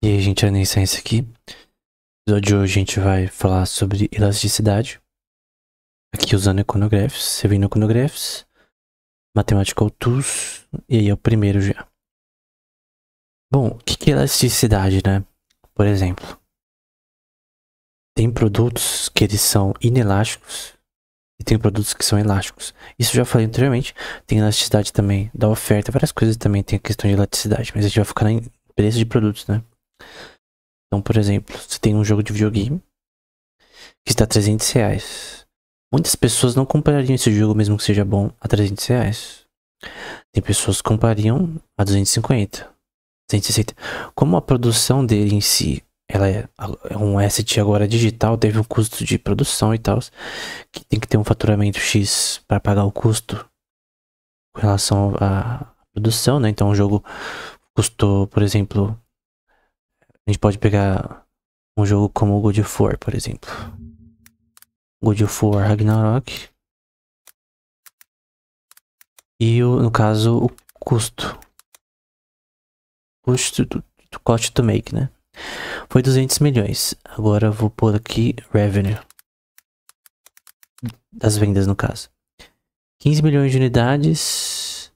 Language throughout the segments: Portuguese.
E aí, gente, a Ciência aqui. No episódio de hoje a gente vai falar sobre elasticidade. Aqui usando Econographs, servindo Econographs, Mathematical Tools, e aí é o primeiro já. Bom, o que é elasticidade, né? Por exemplo, tem produtos que eles são inelásticos e tem produtos que são elásticos. Isso eu já falei anteriormente. Tem elasticidade também da oferta, várias coisas também tem a questão de elasticidade, mas a gente vai focar em preço de produtos, né? Então, por exemplo, você tem um jogo de videogame que está R$300. Muitas pessoas não comprariam esse jogo, mesmo que seja bom, a R$300. Tem pessoas que comprariam a 250, 260. Como a produção dele em si, ela é um asset agora digital, teve um custo de produção e tal, que tem que ter um faturamento X para pagar o custo com relação à produção, né? Então o jogo custou, por exemplo, a gente pode pegar um jogo como o God of War, por exemplo. God of War Ragnarok. E no caso, o custo. Cost to make, né? Foi 200 milhões. Agora eu vou pôr aqui revenue. Das vendas, no caso. 15 milhões de unidades.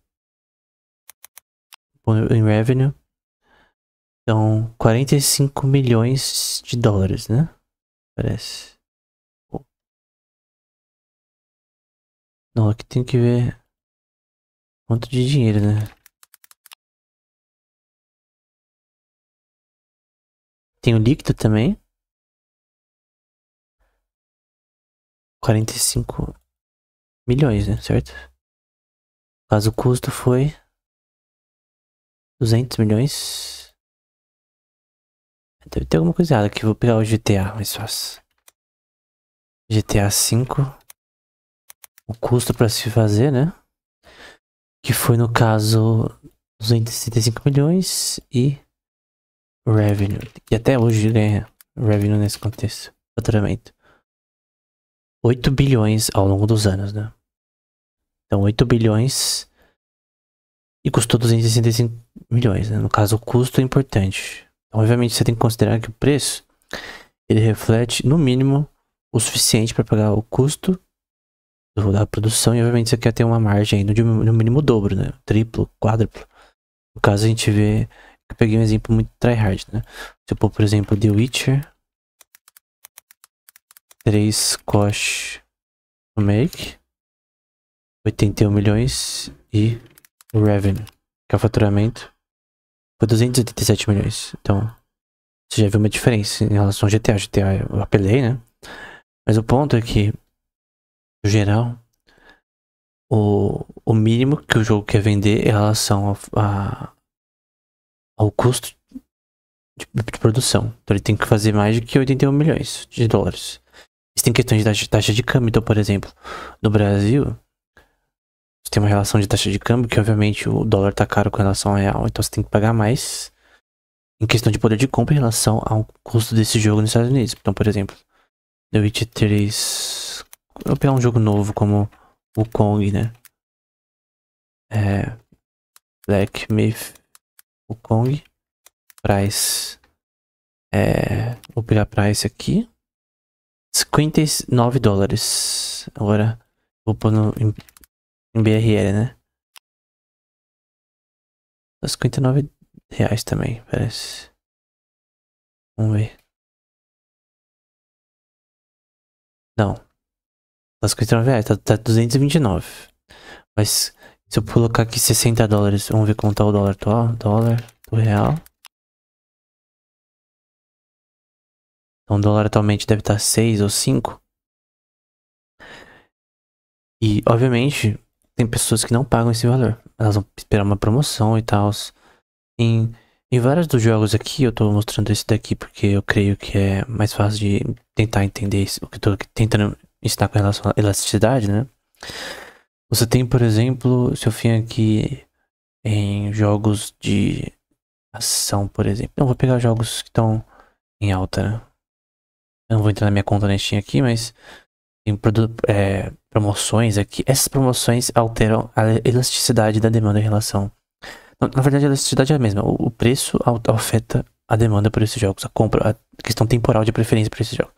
Em revenue. Então, 45 milhões de dólares, né? Parece. Não, aqui tem que ver quanto de dinheiro, né? Tem o líquido também. 45 milhões, né? Certo? Caso o custo foi 200 milhões. Deve ter alguma coisa errada aqui. Vou pegar o GTA mais fácil. GTA V. O custo para se fazer, né? Que foi no caso 265 milhões e revenue. E até hoje ganha revenue nesse contexto. Faturamento. 8 bilhões ao longo dos anos, né? Então 8 bilhões e custou 265 milhões, né? No caso, o custo é importante. Então, obviamente, você tem que considerar que o preço ele reflete, no mínimo, o suficiente para pagar o custo da produção. E, obviamente, você quer ter uma margem aí no mínimo dobro, né? Triplo, quádruplo. No caso, a gente vê... Eu peguei um exemplo muito tryhard, né? Se eu pôr, por exemplo, The Witcher 3 cost to make 81 milhões e o revenue, que é o faturamento, foi 287 milhões. Então, você já viu uma diferença em relação ao GTA. GTA eu apelei, né? Mas o ponto é que, no geral, o mínimo que o jogo quer vender em relação ao custo de produção. Então ele tem que fazer mais de que 81 milhões de dólares. Isso tem questões de taxa de câmbio. Então, por exemplo, no Brasil, você tem uma relação de taxa de câmbio que, obviamente, o dólar tá caro com relação ao real. Então você tem que pagar mais em questão de poder de compra em relação ao custo desse jogo nos Estados Unidos. Então, por exemplo, The Witcher 3... Eu vou pegar um jogo novo como o Kong, né? Black Myth, o Kong. Price. Vou pegar price aqui. 59 dólares. Agora, vou pôr em BRL, né? 59 reais também, parece. Vamos ver. Não. Tá 59 reais, tá 229. Mas se eu colocar aqui 60 dólares, vamos ver como tá o dólar atual. Dólar do real. Então o dólar atualmente deve estar 6 ou 5. E, obviamente, tem pessoas que não pagam esse valor. Elas vão esperar uma promoção e tal. Em vários dos jogos aqui, eu tô mostrando esse daqui porque eu creio que é mais fácil de tentar entender o que eu tô tentando ensinar com relação à elasticidade, né? Você tem, por exemplo, se eu vim aqui em jogos de ação, por exemplo. Eu vou pegar jogos que estão em alta, né? Eu não vou entrar na minha conta na Steam aqui, mas tem promoções aqui. Essas promoções alteram a elasticidade da demanda em relação... Na verdade, a elasticidade é a mesma. O preço afeta a demanda por esses jogos, a compra, a questão temporal de preferência por esses jogos.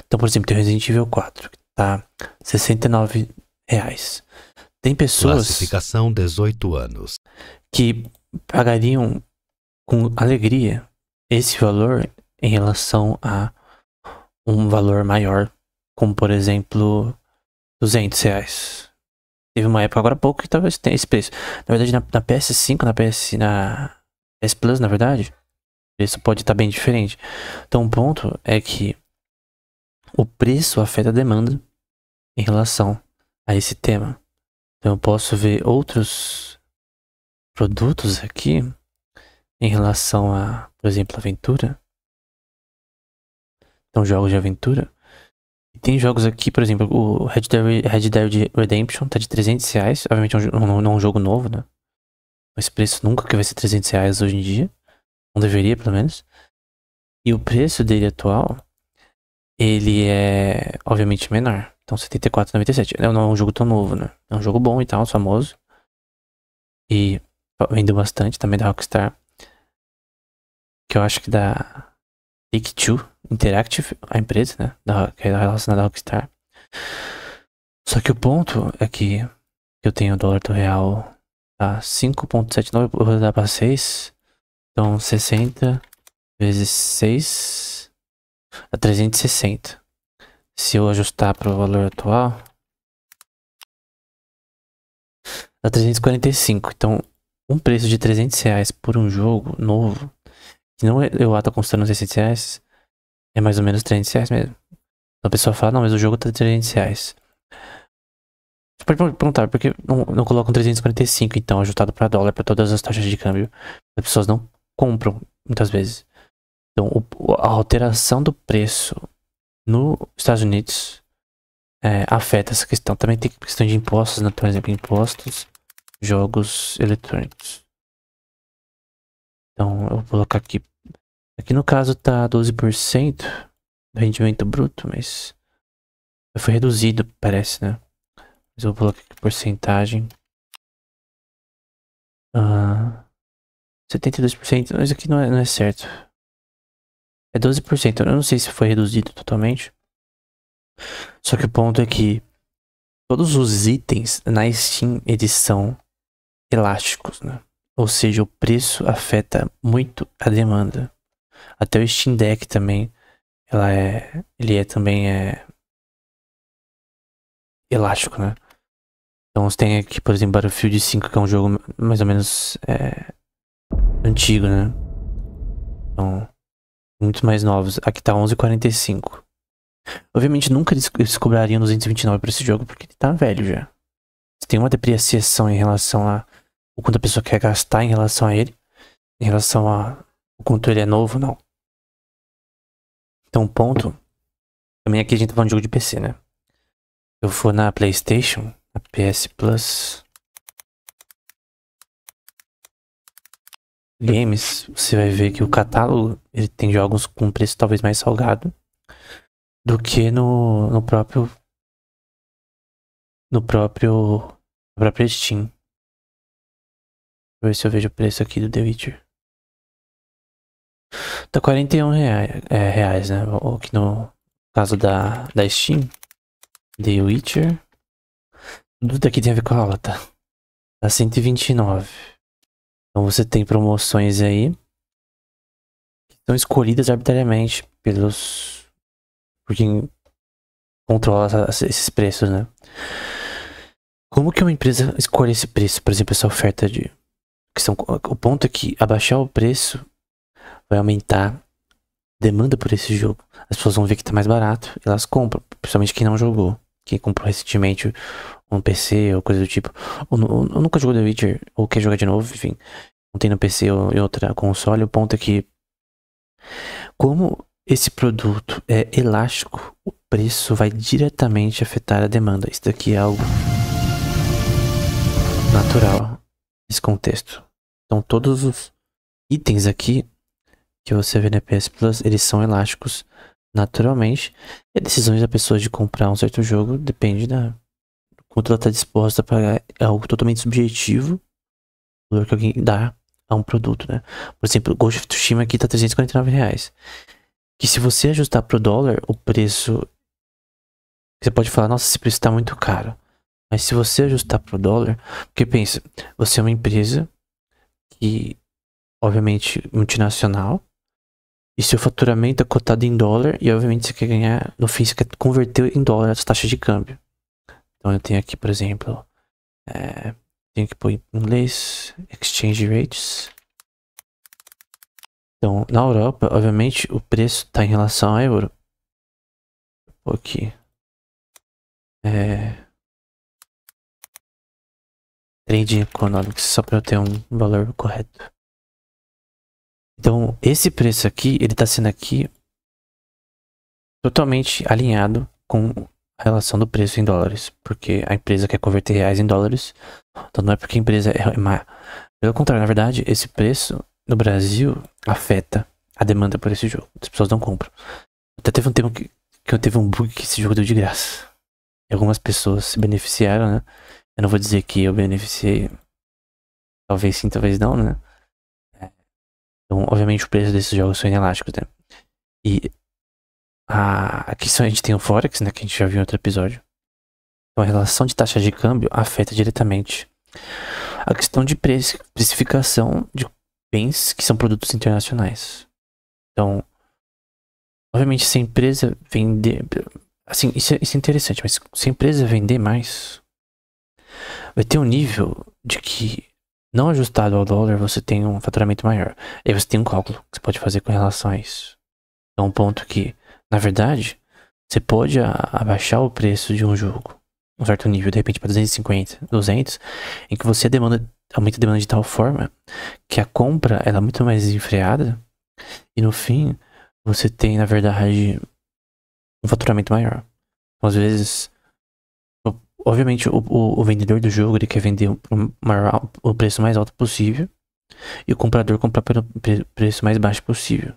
Então, por exemplo, tem o Resident Evil 4, que tá R$69. Tem pessoas Classificação 18 anos. que pagariam com alegria esse valor em relação a um valor maior, como por exemplo R$200. Teve uma época agora há pouco que talvez tenha esse preço. Na verdade, na PS5, na PS Plus, na verdade, o preço pode estar bem diferente. Então o ponto é que o preço afeta a demanda em relação a esse tema. Então eu posso ver outros produtos aqui em relação a, por exemplo, aventura. Então jogos de aventura. E tem jogos aqui, por exemplo, o Red Dead Redemption tá de R$300. Obviamente não é um jogo novo, né? Esse preço nunca que vai ser R$300 hoje em dia. Não deveria, pelo menos. E o preço dele atual, ele é obviamente menor. Então R$74,97. Não é um jogo tão novo, né? É um jogo bom e tal, famoso. E vendeu bastante também da Rockstar. Que eu acho que da Take-Two Interactive, a empresa, né? Que é relacionada à Rockstar. Só que o ponto é que eu tenho o dólar do real a 5,79, eu vou dar pra 6. Então 60 vezes 6 dá 360. Se eu ajustar para o valor atual, dá 345. Então, um preço de R$300 por um jogo novo, que não eu tô custando R$600, é mais ou menos R$300 mesmo. Então a pessoa fala, não, mas o jogo tá R$300. Você pode perguntar, por que não colocam 345, então, ajustado para dólar, para todas as taxas de câmbio? As pessoas não compram, muitas vezes. Então, a alteração do preço nos Estados Unidos afeta essa questão. Também tem questão de impostos, né? Por exemplo, impostos, jogos eletrônicos. Então, eu vou colocar aqui. Aqui no caso tá 12% do rendimento bruto, mas foi reduzido, parece, né? Mas eu vou colocar aqui porcentagem. 72%, mas aqui não é certo. É 12%, eu não sei se foi reduzido totalmente. Só que o ponto é que todos os itens na Steam eles são elásticos, né? Ou seja, o preço afeta muito a demanda. Até o Steam Deck também, ele também elástico, né? Então você tem aqui, por exemplo, Battlefield 5, que é um jogo mais ou menos antigo, né? Então, muito mais novos. Aqui tá 11,45. Obviamente nunca eles cobrariam 229 por esse jogo, porque ele tá velho já. Você tem uma depreciação em relação a o quanto a pessoa quer gastar em relação a ele, em relação a o quanto ele é novo, não. Então o ponto, também aqui a gente tá falando de jogo de PC, né? Se eu for na PlayStation, a PS Plus Games, você vai ver que o catálogo, ele tem jogos com preço talvez mais salgado do que na própria Steam. Vou ver se eu vejo o preço aqui do The Witcher. Tá R$41, né? Aqui no caso da Steam. The Witcher. Tudo daqui tem a ver com a aula, tá? Tá 129. Então você tem promoções aí que são escolhidas arbitrariamente por quem controla esses preços, né? Como que uma empresa escolhe esse preço? Por exemplo, essa oferta de... O ponto é que abaixar o preço vai aumentar a demanda por esse jogo. As pessoas vão ver que tá mais barato e elas compram. Principalmente quem não jogou. Quem comprou recentemente um PC ou coisa do tipo. Ou nunca jogou The Witcher ou quer jogar de novo, enfim. Não tem no PC ou em outra console. O ponto é que como esse produto é elástico, o preço vai diretamente afetar a demanda. Isso daqui é algo natural nesse contexto. Então todos os itens aqui que você vê na PS Plus, eles são elásticos naturalmente. E a decisão da pessoa de comprar um certo jogo depende do quanto ela está disposta a pagar. É algo totalmente subjetivo, o valor que alguém dá a um produto, né? Por exemplo, o Ghost of Tsushima aqui tá R$349. Que se você ajustar pro dólar, o preço... Você pode falar, nossa, esse preço tá muito caro. Mas se você ajustar pro dólar... Porque pensa, você é uma empresa que, obviamente, multinacional. E seu faturamento é cotado em dólar. E, obviamente, você quer ganhar... No fim, você quer converter em dólar as taxas de câmbio. Então, eu tenho aqui, por exemplo... tenho que pôr em inglês... Exchange Rates... Então, na Europa, obviamente, o preço está em relação ao euro. Vou aqui. Trade Economics, só para eu ter um valor correto. Então, esse preço aqui, ele está sendo aqui totalmente alinhado com a relação do preço em dólares. Porque a empresa quer converter reais em dólares. Então, não é porque a empresa é má. Pelo contrário, na verdade, esse preço no Brasil afeta a demanda por esse jogo. As pessoas não compram. Até teve um tempo que eu teve um bug que esse jogo deu de graça. E algumas pessoas se beneficiaram, né? Eu não vou dizer que eu beneficiei. Talvez sim, talvez não, né? Então, obviamente, o preço desses jogos são inelásticos, né? E aqui só a gente tem o Forex, né? Que a gente já viu em outro episódio. Então, a relação de taxa de câmbio afeta diretamente a questão de precificação de bens que são produtos internacionais. Então, obviamente, se a empresa vender... Assim, isso é interessante, mas se a empresa vender mais, vai ter um nível de que, não ajustado ao dólar, você tem um faturamento maior. E aí você tem um cálculo que você pode fazer com relação a isso. É um ponto que, na verdade, você pode abaixar o preço de um jogo, um certo nível, de repente para 250, 200, em que você aumenta a demanda de tal forma que a compra ela é muito mais desenfreada e no fim você tem, na verdade, um faturamento maior. Então, às vezes, obviamente, o vendedor do jogo ele quer vender o preço mais alto possível e o comprador comprar pelo preço mais baixo possível.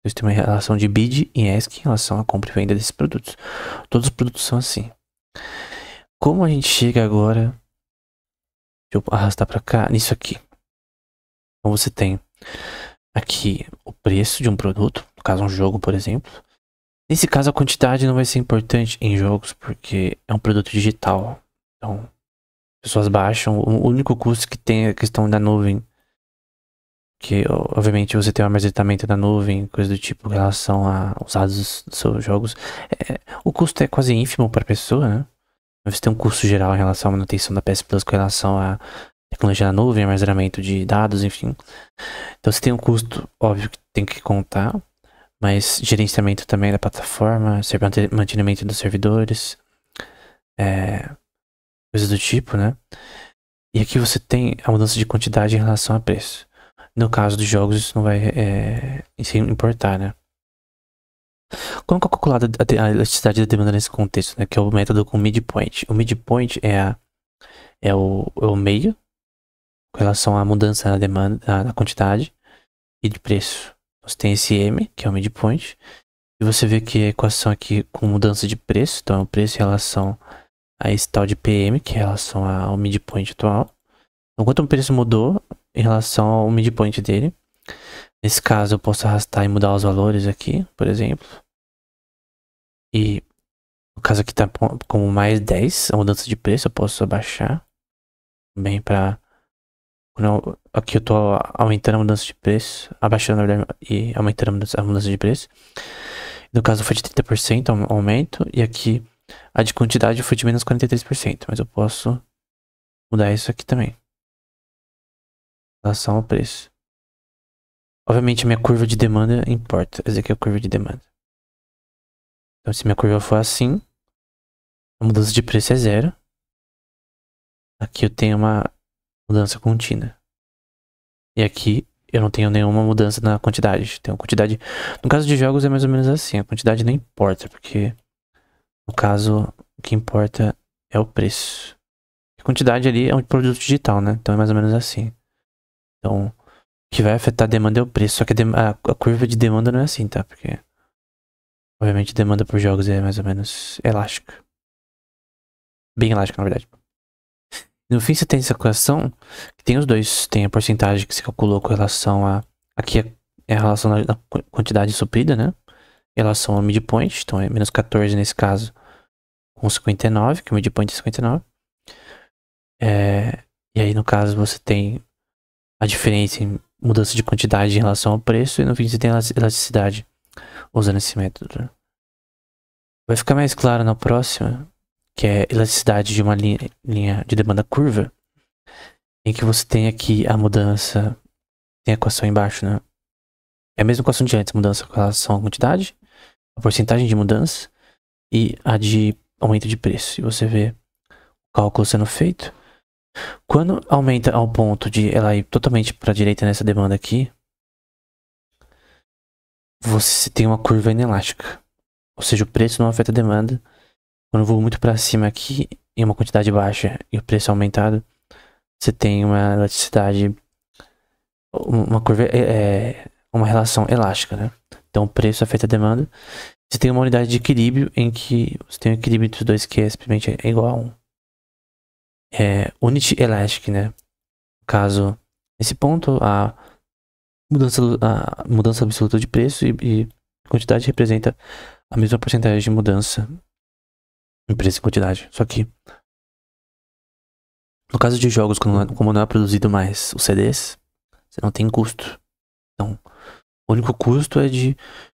Eles têm uma relação de bid e ask em relação à compra e venda desses produtos. Todos os produtos são assim. Como a gente chega agora... Deixa eu arrastar pra cá, nisso aqui. Então você tem aqui o preço de um produto, no caso um jogo, por exemplo. Nesse caso a quantidade não vai ser importante em jogos, porque é um produto digital. Então, as pessoas baixam. O único custo que tem é a questão da nuvem. Que, obviamente, você tem um armazenamento da nuvem, coisa do tipo, em relação aos dados dos seus jogos. O custo é quase ínfimo para a pessoa, né? Você tem um custo geral em relação à manutenção da PS Plus, com relação à tecnologia da nuvem, armazenamento de dados, enfim. Então, você tem um custo, óbvio, que tem que contar, mas gerenciamento também da plataforma, mantenimento dos servidores, coisas do tipo, né? E aqui você tem a mudança de quantidade em relação a preço. No caso dos jogos, isso não vai importar, né? Como que é calculada a elasticidade da demanda nesse contexto, né? Que é o método com midpoint. O midpoint é o meio com relação à mudança na demanda, na quantidade e de preço. Você tem esse M, que é o midpoint, e você vê que a equação aqui com mudança de preço, então é o preço em relação a esse tal de PM, que é em relação ao midpoint atual. Então, quanto o preço mudou em relação ao midpoint dele. Nesse caso, eu posso arrastar e mudar os valores aqui, por exemplo. E no caso aqui tá como mais 10, a mudança de preço, eu posso abaixar. Também pra... Aqui eu tô aumentando a mudança de preço, abaixando, na verdade, e aumentando a mudança de preço. No caso foi de 30% aumento, e aqui a de quantidade foi de menos 43%, mas eu posso mudar isso aqui também. Em relação ao preço. Obviamente a minha curva de demanda importa. Essa aqui é a curva de demanda. Então se minha curva for assim, a mudança de preço é 0. Aqui eu tenho uma mudança contínua. E aqui eu não tenho nenhuma mudança na quantidade. Tenho quantidade. No caso de jogos é mais ou menos assim. A quantidade não importa, porque no caso o que importa é o preço. A quantidade ali é um produto digital, né? Então é mais ou menos assim. Então o que vai afetar a demanda é o preço. Só que a curva de demanda não é assim, tá? Porque obviamente a demanda por jogos é mais ou menos elástica. Bem elástica, na verdade. No fim, você tem essa equação que tem os dois. Tem a porcentagem que você calculou com relação a... Aqui é a relação da quantidade suprida, né? Em relação ao midpoint. Então é menos 14 nesse caso. Com 59, que o midpoint é 59. E aí, no caso, você tem a diferença em mudança de quantidade em relação ao preço. E no fim, você tem a elasticidade usando esse método, né? Vai ficar mais claro na próxima, que é elasticidade de uma linha de demanda curva, em que você tem aqui a mudança, tem a equação embaixo, né? É a mesma equação de antes, mudança com relação à quantidade, a porcentagem de mudança e a de aumento de preço. E você vê o cálculo sendo feito. Quando aumenta ao ponto de ela ir totalmente para a direita nessa demanda aqui, você tem uma curva inelástica. Ou seja, o preço não afeta a demanda. Quando eu vou muito para cima aqui, em uma quantidade baixa e o preço é aumentado, você tem uma elasticidade, uma curva, uma relação elástica, né? Então o preço afeta a demanda. Você tem uma unidade de equilíbrio em que você tem um equilíbrio entre os dois que simplesmente é igual a 1. Unity elastic, né? No caso, nesse ponto, a mudança absoluta de preço e quantidade representa a mesma porcentagem de mudança em preço e quantidade. Só que, no caso de jogos, como não é produzido mais os CDs, você não tem custo. Então, o único custo é de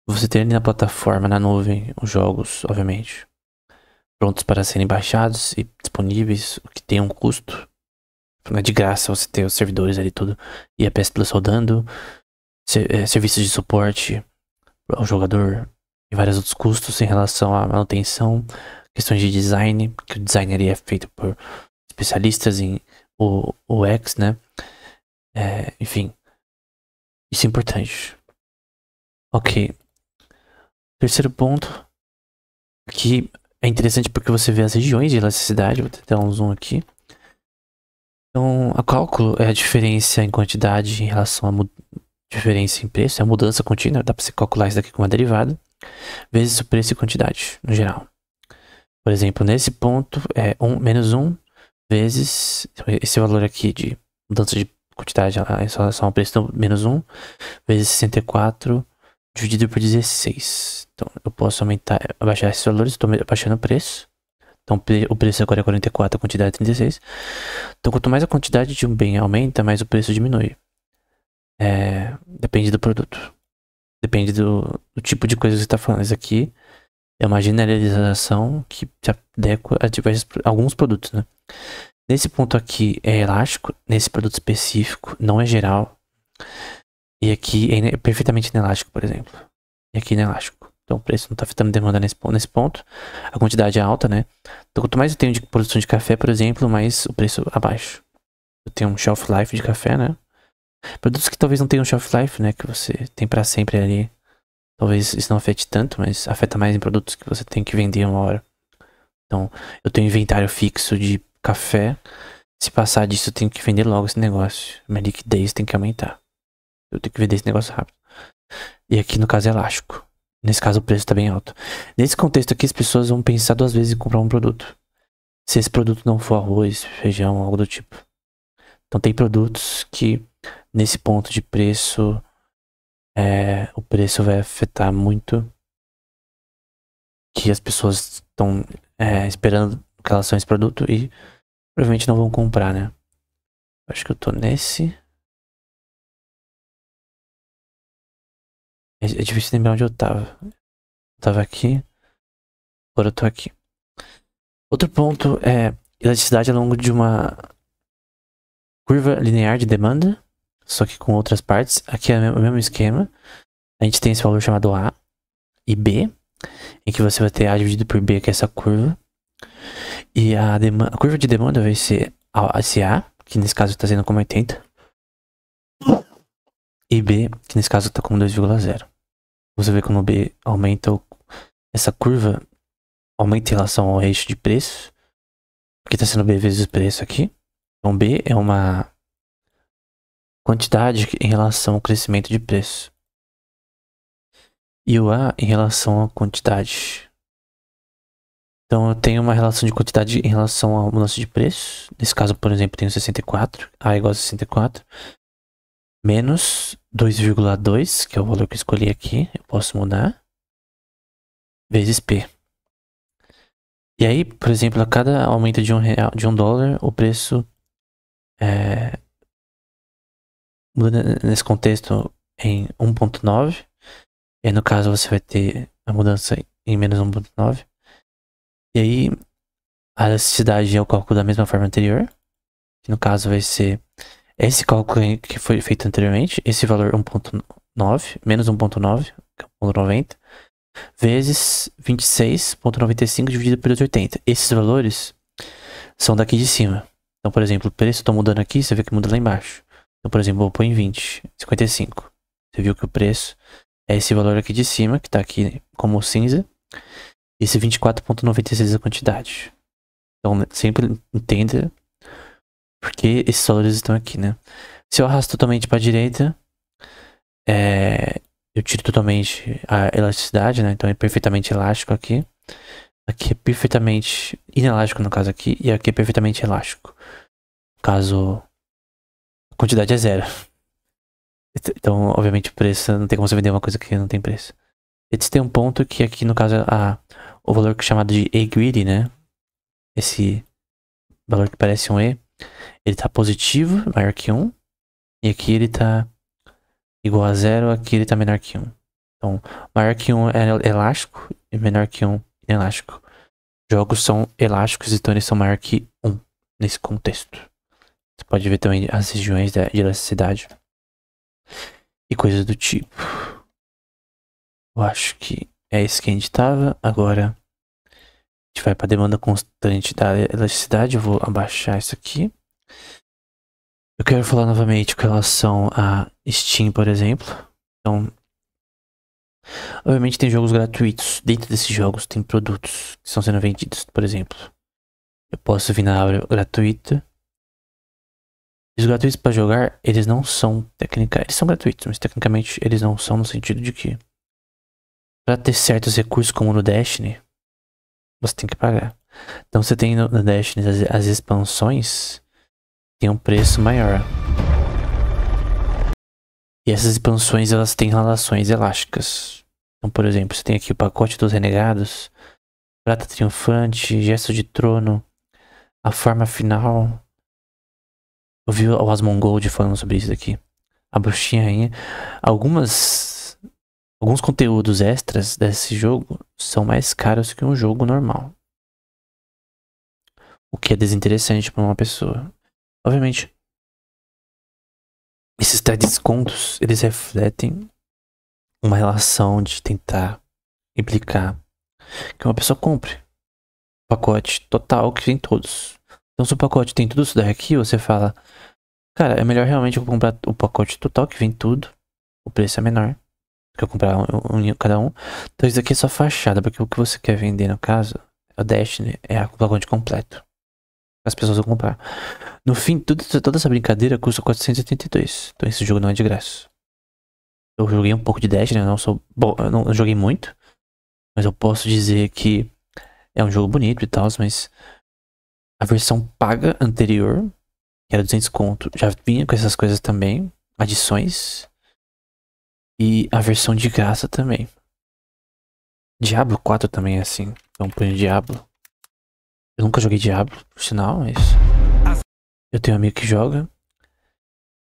você ter ali na plataforma, na nuvem, os jogos, obviamente, prontos para serem baixados e disponíveis, o que tem um custo. Não é de graça você ter os servidores ali tudo e a PS Plus rodando, serviços de suporte ao jogador e vários outros custos em relação à manutenção, questões de design, que o design ali é feito por especialistas em UX, né? Enfim, isso é importante. Ok. Terceiro ponto, que é interessante porque você vê as regiões de elasticidade. Vou tentar um zoom aqui. Então, a cálculo é a diferença em quantidade em relação à diferença em preço, é a mudança contínua. Dá para você calcular isso daqui com uma derivada, vezes o preço e quantidade, no geral. Por exemplo, nesse ponto é menos 1 vezes esse valor aqui de mudança de quantidade em relação ao preço, então menos 1 vezes 64 dividido por 16. Então eu posso abaixar esses valores, estou abaixando o preço. Então o preço agora é 44, a quantidade é 36. Então quanto mais a quantidade de um bem aumenta, mais o preço diminui. Depende do produto. Depende do tipo de coisa que você está falando. Isso aqui é uma generalização que se adequa a alguns produtos, né? Nesse ponto aqui é elástico, nesse produto específico não é geral. E aqui é perfeitamente inelástico, por exemplo. E aqui inelástico. Então o preço não está afetando demanda nesse ponto. A quantidade é alta, né? Então quanto mais eu tenho de produção de café, por exemplo, mais o preço abaixo. Eu tenho um shelf life de café, né? Produtos que talvez não tenham shelf life, né? Que você tem para sempre ali. Talvez isso não afete tanto, mas afeta mais em produtos que você tem que vender uma hora. Então, eu tenho inventário fixo de café. Se passar disso, eu tenho que vender logo esse negócio. Minha liquidez tem que aumentar. Eu tenho que vender esse negócio rápido. E aqui, no caso, é elástico. Nesse caso, o preço está bem alto. Nesse contexto aqui, as pessoas vão pensar 2 vezes em comprar um produto. Se esse produto não for arroz, feijão, algo do tipo. Então, tem produtos que, nesse ponto de preço, o preço vai afetar muito. Que as pessoas estão esperando com relação a esse produto e provavelmente não vão comprar, né? Acho que eu tô nesse. É difícil lembrar onde eu tava. Eu tava aqui. Agora eu tô aqui. Outro ponto é elasticidade ao longo de uma curva linear de demanda, só que com outras partes. Aqui é o mesmo esquema. A gente tem esse valor chamado A e B, em que você vai ter A dividido por B, que é essa curva. E a curva de demanda vai ser esse A, que nesse caso está sendo como 80. E B, que nesse caso está como 2,0. Você vê como B aumenta, essa curva aumenta em relação ao eixo de preço, porque está sendo B vezes o preço aqui. Então B é uma quantidade em relação ao crescimento de preço. E o A em relação à quantidade. Então eu tenho uma relação de quantidade em relação ao mudança de preço. Nesse caso, por exemplo, eu tenho 64, A igual a 64, menos 2,2, que é o valor que eu escolhi aqui, eu posso mudar, vezes P. E aí, por exemplo, a cada aumento de um dólar, o preço muda nesse contexto em 1,9. E aí, no caso, você vai ter a mudança em menos 1,9. E aí, a elasticidade é o cálculo da mesma forma anterior. Que no caso vai ser esse cálculo que foi feito anteriormente. Esse valor 1,9, menos 1,9, que é 1,90, vezes 26,95 dividido pelos 80. Esses valores são daqui de cima. Então, por exemplo, o preço está mudando aqui, você vê que muda lá embaixo. Então, por exemplo, eu vou pôr em 20, 55. Você viu que o preço é esse valor aqui de cima, que está aqui como cinza. Esse 24,96 é a quantidade. Então, sempre entenda porque esses valores estão aqui, né? Se eu arrasto totalmente para a direita, eu tiro totalmente a elasticidade, né? Então é perfeitamente elástico aqui. Aqui é perfeitamente inelástico no caso aqui. E aqui é perfeitamente elástico. No caso, a quantidade é zero. Então, obviamente, o preço, não tem como você vender uma coisa que não tem preço. Esse tem um ponto que aqui, no caso, o valor que é chamado de E-greedy, né? Esse valor que parece um E, ele tá positivo, maior que 1. E aqui ele tá igual a 0, aqui ele tá menor que 1. Então, maior que 1 é elástico e menor que 1 é elástico. Jogos são elásticos, então eles são maior que 1 nesse contexto. Você pode ver também as regiões de elasticidade e coisas do tipo. Eu acho que é esse que a gente tava. Agora a gente vai para a demanda constante da elasticidade. Eu vou abaixar isso aqui. Eu quero falar novamente com relação a Steam, por exemplo. Então, obviamente tem jogos gratuitos. Dentro desses jogos tem produtos que estão sendo vendidos. Por exemplo, eu posso vir na aba gratuita. Os gratuitos para jogar, eles não são técnicos. Eles são gratuitos, mas tecnicamente eles não são no sentido de que para ter certos recursos como no Destiny, você tem que pagar. Então você tem no Destiny as expansões tem um preço maior. E essas expansões elas têm relações elásticas. Então, por exemplo, você tem aqui o pacote dos renegados, Prata Triunfante, Gesto de Trono, a forma final. Eu vi o Asmongold falando sobre isso aqui. A Bruxinha Rainha. Alguns conteúdos extras desse jogo são mais caros que um jogo normal. O que é desinteressante para uma pessoa. Obviamente, esses descontos, eles refletem uma relação de tentar implicar que uma pessoa compre o pacote total que vem todos. Então, se o pacote tem tudo isso daqui, você fala, cara, é melhor realmente eu comprar o pacote total que vem tudo, o preço é menor do que eu comprar cada um. Então, isso aqui é só fachada, porque o que você quer vender, no caso, o Destiny, é o pacote completo. As pessoas vão comprar. No fim, toda essa brincadeira custa 482. Então esse jogo não é de graça. Eu joguei um pouco de Destiny, eu não joguei muito. Mas eu posso dizer que é um jogo bonito e tal, mas a versão paga anterior, que era 200 conto, já vinha com essas coisas também, adições. E a versão de graça também. Diablo 4 também é assim. Então põe Diablo. Eu nunca joguei Diablo, por sinal, mas eu tenho um amigo que joga.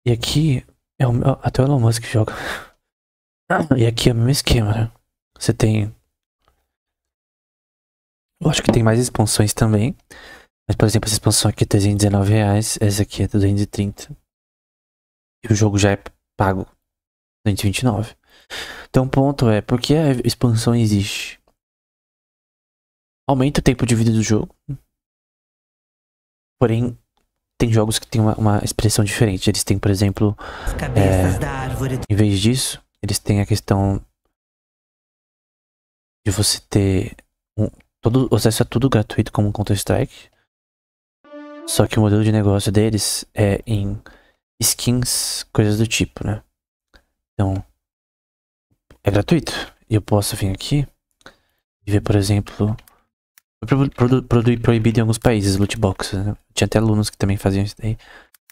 E aqui é até o Elon Musk joga. E aqui é o mesmo esquema, né? Você tem... Eu acho que tem mais expansões também. Mas, por exemplo, essa expansão aqui é R$319. Essa aqui é 230. E o jogo já é pago 229. Então o ponto é, por que a expansão existe? Aumenta o tempo de vida do jogo. Porém, tem jogos que tem uma expressão diferente. Eles têm, por exemplo, em vez disso, eles têm a questão de você ter todo o acesso a tudo gratuito como Counter-Strike. Só que o modelo de negócio deles é em skins, coisas do tipo, né? Então, é gratuito. E eu posso vir aqui e ver, por exemplo, Foi proibido em alguns países, loot boxes, né? Tinha até alunos que também faziam isso daí.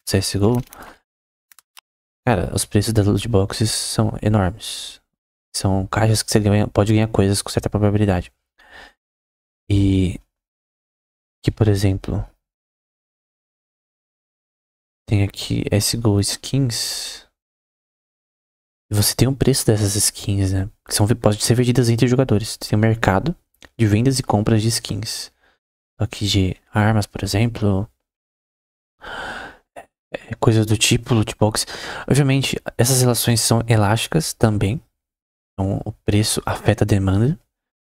CSGO. Cara, os preços das loot boxes são enormes. São caixas que você pode ganhar coisas com certa probabilidade. E que, por exemplo, tem aqui CSGO skins. E você tem um preço dessas skins, né? Que podem ser vendidas entre jogadores. Tem um mercado de vendas e compras de skins. Aqui de armas, por exemplo. Coisas do tipo, loot box. Obviamente, essas relações são elásticas também. Então, o preço afeta a demanda.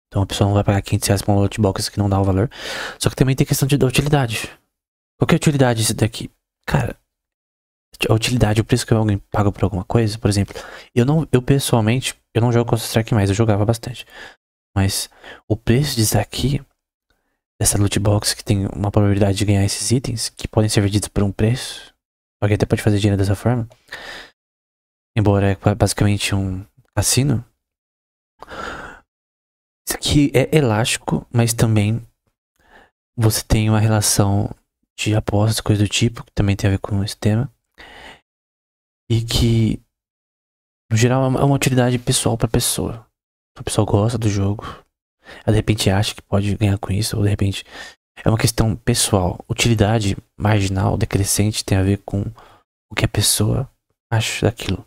Então, a pessoa não vai pagar R$500 pra um loot box que não dá o valor. Só que também tem questão da utilidade. Qual que é a utilidade disso daqui? Cara, a utilidade, o preço que alguém paga por alguma coisa, por exemplo. Eu pessoalmente, eu não jogo Counter-Strike mais, eu jogava bastante. Mas o preço disso aqui, dessa loot box que tem uma probabilidade de ganhar esses itens, que podem ser vendidos por um preço. Alguém até pode fazer dinheiro dessa forma. Embora é basicamente um cassino. Isso aqui é elástico, mas também você tem uma relação de apostas, coisa do tipo, que também tem a ver com esse tema. E que, no geral, é uma utilidade pessoal pra pessoa. A pessoa gosta do jogo. Ela de repente acha que pode ganhar com isso, ou de repente é uma questão pessoal. Utilidade marginal, decrescente, tem a ver com o que a pessoa acha daquilo.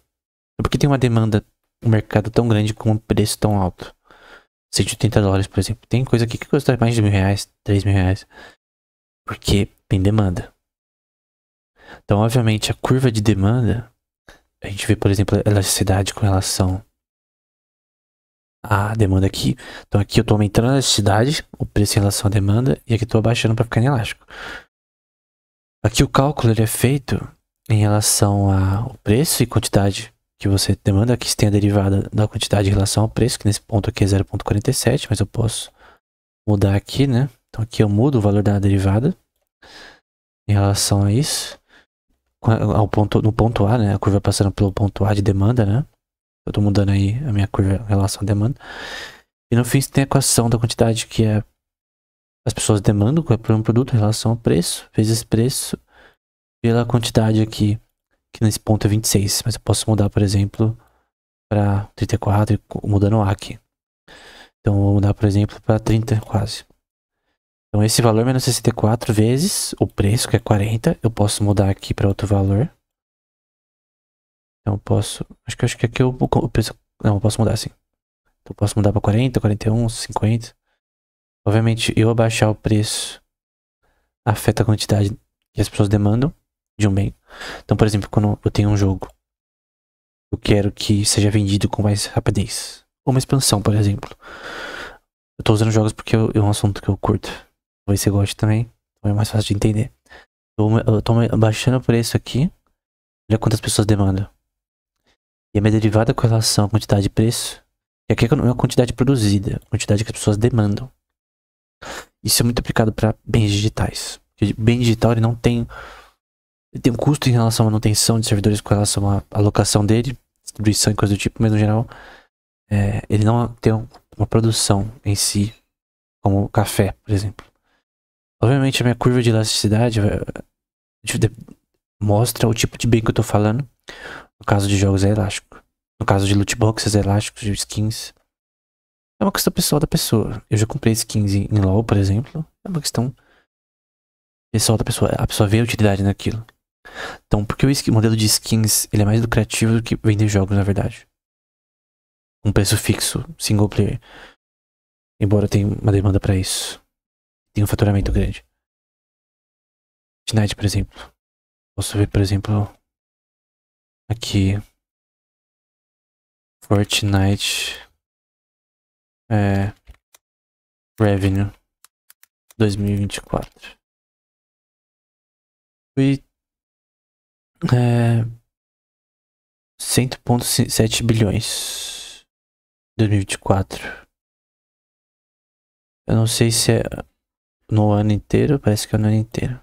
Porque tem uma demanda no mercado tão grande com um preço tão alto. $180, por exemplo. Tem coisa aqui que custa mais de R$1.000, R$3.000. Porque tem demanda. Então, obviamente, a curva de demanda, a gente vê, por exemplo, a elasticidade com relação à demanda aqui. Então, aqui eu tô aumentando a elasticidade, o preço em relação à demanda, e aqui eu tô abaixando para ficar inelástico. Aqui o cálculo ele é feito em relação ao preço e quantidade que você demanda. Aqui você tem a derivada da quantidade em relação ao preço, que nesse ponto aqui é 0,47, mas eu posso mudar aqui, né? Então aqui eu mudo o valor da derivada em relação a isso. No ponto A, né? A curva passando pelo ponto A de demanda, né? Eu tô mudando aí a minha curva em relação à demanda. E no fim você tem a equação da quantidade que é as pessoas demandam por um produto em relação ao preço, vezes preço, pela quantidade aqui, que nesse ponto é 26. Mas eu posso mudar, por exemplo, para 34, mudando o A aqui. Então eu vou mudar, por exemplo, para 30 quase. Então esse valor menos 64 vezes o preço, que é 40, eu posso mudar aqui para outro valor. Então eu posso, acho que aqui o preço, não, eu posso mudar assim. Então eu posso mudar para 40, 41, 50. Obviamente, eu abaixar o preço afeta a quantidade que as pessoas demandam de um bem. Então, por exemplo, quando eu tenho um jogo, eu quero que seja vendido com mais rapidez. Ou uma expansão, por exemplo. Eu tô usando jogos porque é um assunto que eu curto. Talvez você goste também. Então é mais fácil de entender. Eu tô abaixando o preço aqui. Olha quantas pessoas demandam. E a minha derivada com relação à quantidade de preço, e aqui é a quantidade produzida, a quantidade que as pessoas demandam. Isso é muito aplicado para bens digitais. Porque bem digital ele não tem. Ele tem um custo em relação à manutenção de servidores com relação à alocação dele, distribuição e coisa do tipo, mas no geral ele não tem uma produção em si, como o café, por exemplo. Obviamente a minha curva de elasticidade mostra o tipo de bem que eu tô falando. No caso de jogos é elástico. No caso de loot boxes é elástico, de skins. É uma questão pessoal da pessoa. Eu já comprei skins em LoL, por exemplo. É uma questão pessoal da pessoa. A pessoa vê a utilidade naquilo. Então, porque o modelo de skins ele é mais lucrativo do que vender jogos, na verdade. Um preço fixo, single player. Embora tenha uma demanda pra isso. Tem um faturamento grande. Fortnite, por exemplo. Posso ver, por exemplo, aqui. Fortnite. Revenue 2024. Foi 100,7 bilhões 2024. Eu não sei se é no ano inteiro, parece que é no ano inteiro.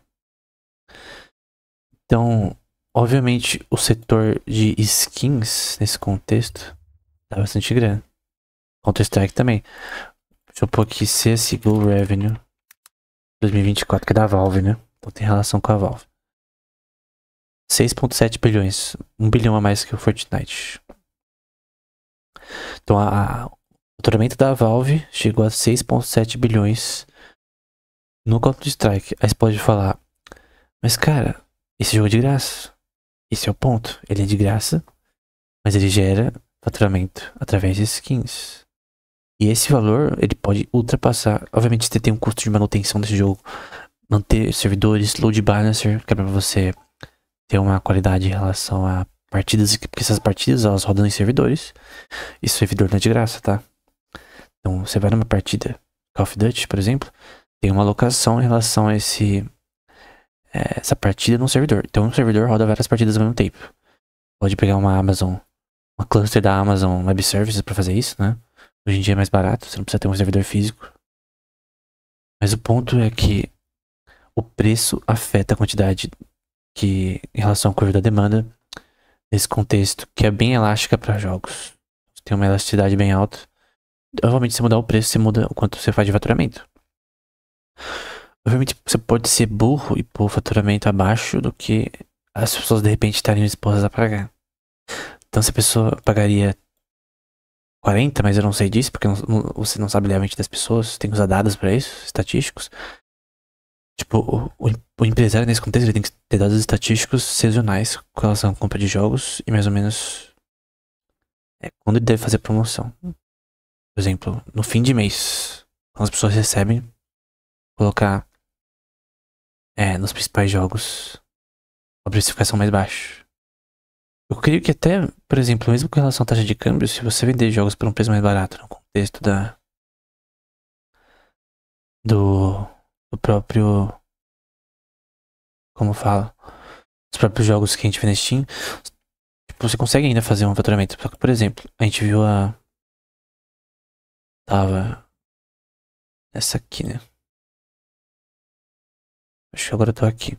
Então, obviamente, o setor de skins nesse contexto dá bastante grana. Counter-Strike também. Deixa eu pôr aqui CSGO Revenue 2024, que é da Valve, né? Então tem relação com a Valve. 6,7 bilhões. 1 bilhão a mais que o Fortnite. Então o faturamento da Valve chegou a 6,7 bilhões no Counter-Strike. Aí você pode falar, mas cara, esse jogo é de graça. Esse é o ponto. Ele é de graça, mas ele gera faturamento através de skins. E esse valor, ele pode ultrapassar. Obviamente, você tem um custo de manutenção desse jogo. Manter servidores, load balancer, que é pra você ter uma qualidade em relação a partidas. Porque essas partidas, elas rodam em servidores. E servidor não é de graça, tá? Então, você vai numa partida Call of Duty, por exemplo, tem uma alocação em relação a essa partida no servidor. Então, um servidor roda várias partidas ao mesmo tempo. Pode pegar uma cluster da Amazon Web Services pra fazer isso, né? Hoje em dia é mais barato, você não precisa ter um servidor físico. Mas o ponto é que o preço afeta a quantidade em relação ao curva da demanda nesse contexto, que é bem elástica para jogos. Tem uma elasticidade bem alta. Obviamente, se mudar o preço, você muda o quanto você faz de faturamento. Obviamente, você pode ser burro e pôr o faturamento abaixo do que as pessoas de repente estariam dispostas a pagar. Então, se a pessoa pagaria 40, mas eu não sei disso, porque você não sabe ler a mente das pessoas, tem que usar dados pra isso, estatísticos. Tipo, o empresário nesse contexto ele tem que ter dados estatísticos sazonais com relação à compra de jogos e mais ou menos quando ele deve fazer promoção. Por exemplo, no fim de mês, quando as pessoas recebem, colocar nos principais jogos a precificação mais baixa. Eu creio que até, por exemplo, mesmo com relação à taxa de câmbio, se você vender jogos por um preço mais barato no contexto do próprio, como fala, os próprios jogos que a gente vê na Steam, tipo, você consegue ainda fazer um faturamento. Só que, por exemplo, a gente viu tava essa aqui, né? Acho que agora eu tô aqui.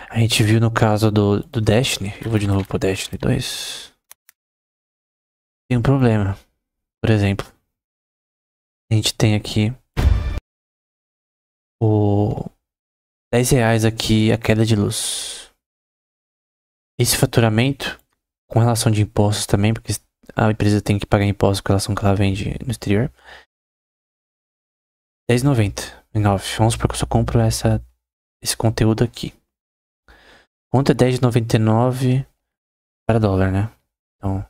A gente viu no caso do Destiny, eu vou de novo pro Destiny 2. Tem um problema. Por exemplo, a gente tem aqui o R$10 aqui a queda de luz. Esse faturamento, com relação de impostos também, porque a empresa tem que pagar impostos com relação ao que ela vende no exterior. R$10,99. Vamos supor que eu só compro esse conteúdo aqui. Quanto é R$10,99 para dólar, né? Então,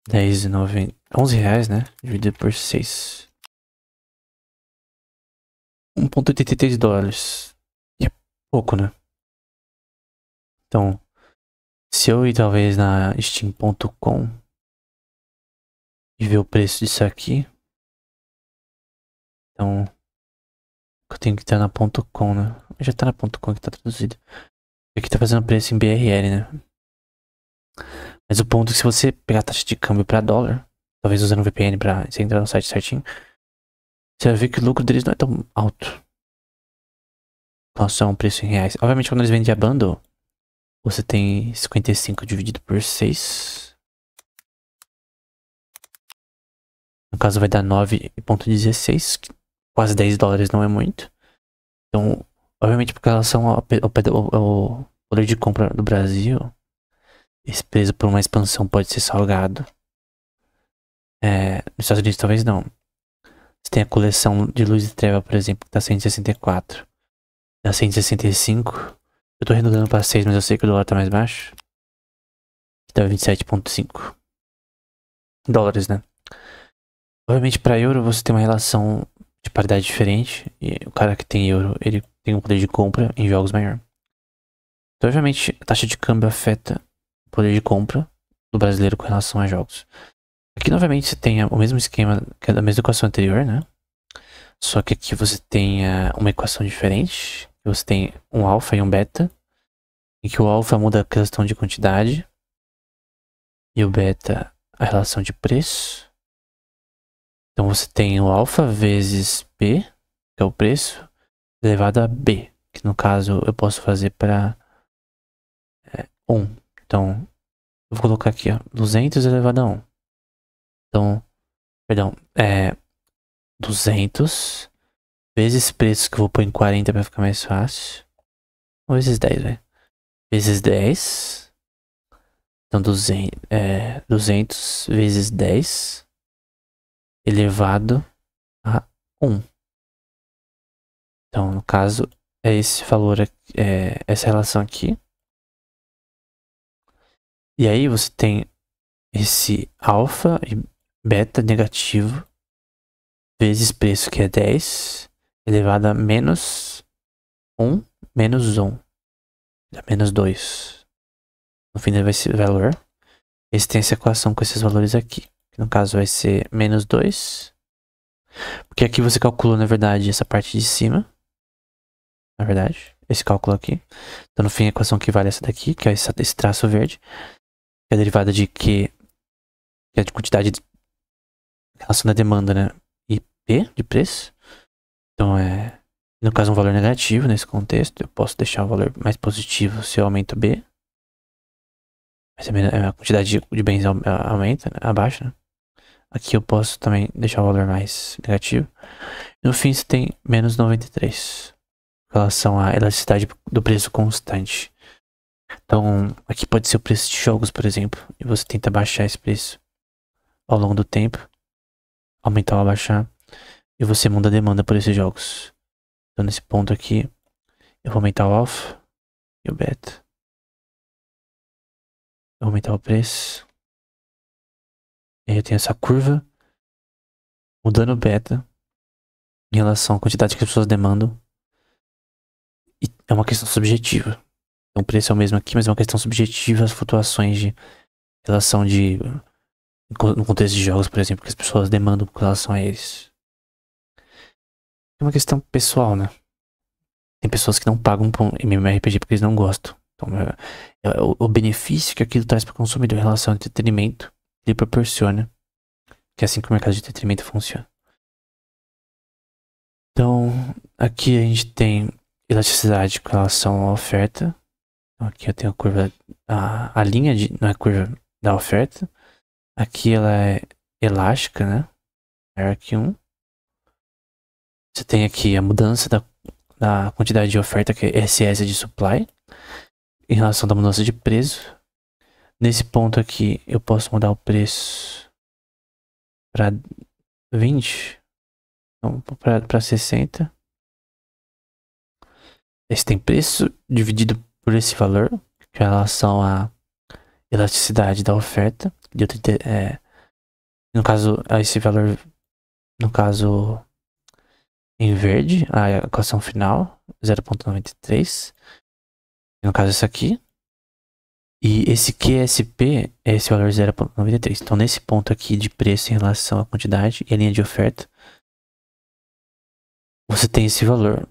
R$10,90. R$11, né? Dividido por 6. 1,83 dólares. E é pouco, né? Então, se eu ir talvez na Steam.com e ver o preço disso aqui. Então, eu tenho que estar na .com, né? Já tá na .com que tá traduzido. Aqui tá fazendo preço em BRL, né? Mas o ponto é que se você pegar a taxa de câmbio pra dólar, talvez usando o VPN pra você entrar no site certinho, você vai ver que o lucro deles não é tão alto. Nossa, é um preço em reais. Obviamente, quando eles vendem a bundle, você tem 55 dividido por 6. No caso, vai dar 9,16, que quase 10 dólares não é muito. Então, obviamente, por relação ao poder de compra do Brasil, esse preço por uma expansão pode ser salgado. Nos Estados Unidos, talvez não. Você tem a coleção de Luz e Treva, por exemplo, que tá 164. Tá 165. Eu tô arredondando pra 6, mas eu sei que o dólar tá mais baixo. Tá 27,5 dólares, né? Obviamente, pra euro, você tem uma relação de paridade diferente. E o cara que tem euro, ele tem um poder de compra em jogos maior. Então, obviamente, a taxa de câmbio afeta o poder de compra do brasileiro com relação a jogos. Aqui, novamente, você tem o mesmo esquema que é da mesma equação anterior, né? Só que aqui você tem uma equação diferente. Você tem um alfa e um beta. Em que o alfa muda a questão de quantidade. E o beta a relação de preço. Então você tem o alfa vezes P, que é o preço, elevado a B. Que no caso eu posso fazer para 1. Então, eu vou colocar aqui, ó, 200 elevado a 1. Então, perdão, 200 vezes preço, que eu vou pôr em 40 pra ficar mais fácil. Ou vezes 10, velho. Vezes 10. Então 200 vezes 10 elevado a 1. Então, no caso, é esse valor aqui, essa relação aqui. E aí você tem esse alfa e beta negativo vezes preço, que é 10, elevado a menos 1, menos 1. Dá menos 2. No fim vai ser valor. Esse tem essa equação com esses valores aqui. Que no caso vai ser menos 2. Porque aqui você calculou, na verdade, essa parte de cima. Na verdade, esse cálculo aqui. Então, no fim, a equação que vale essa daqui, que é esse traço verde. Que é a derivada de Q, que é a de quantidade de relação da demanda, né? E P, de preço. Então, no caso, um valor negativo nesse contexto. Eu posso deixar o valor mais positivo se eu aumento B. Mas a quantidade de bens aumenta, né? Abaixa, né? Aqui eu posso também deixar o valor mais negativo. E no fim, você tem menos 93 em relação à elasticidade do preço constante. Então, aqui pode ser o preço de jogos, por exemplo. E você tenta baixar esse preço ao longo do tempo. Aumentar ou abaixar. E você muda a demanda por esses jogos. Então, nesse ponto aqui, eu vou aumentar o alfa e o beta. Eu vou aumentar o preço. E aí eu tenho essa curva mudando o beta em relação à quantidade que as pessoas demandam. E é uma questão subjetiva. Então, o preço é o mesmo aqui, mas é uma questão subjetiva, as flutuações de relação de... No contexto de jogos, por exemplo, que as pessoas demandam com relação a eles. É uma questão pessoal, né? Tem pessoas que não pagam por MMORPG porque eles não gostam. Então, o benefício que aquilo traz para o consumidor em relação ao entretenimento, ele proporciona. Que é assim que o mercado de entretenimento funciona. Então, aqui a gente tem elasticidade com relação à oferta. Então, aqui eu tenho a curva, a linha não é a curva da oferta. Aqui ela é elástica, né? Aqui 1. Você tem aqui a mudança da quantidade de oferta, que é SS de supply, em relação à mudança de preço. Nesse ponto aqui, eu posso mudar o preço para 20, então para 60. Esse tem preço dividido por esse valor, que é em relação à elasticidade da oferta. No caso, esse valor, no caso, em verde, a equação final, 0,93. No caso, esse aqui. E esse QSP é esse valor 0,93. Então, nesse ponto aqui de preço em relação à quantidade e a linha de oferta, você tem esse valor.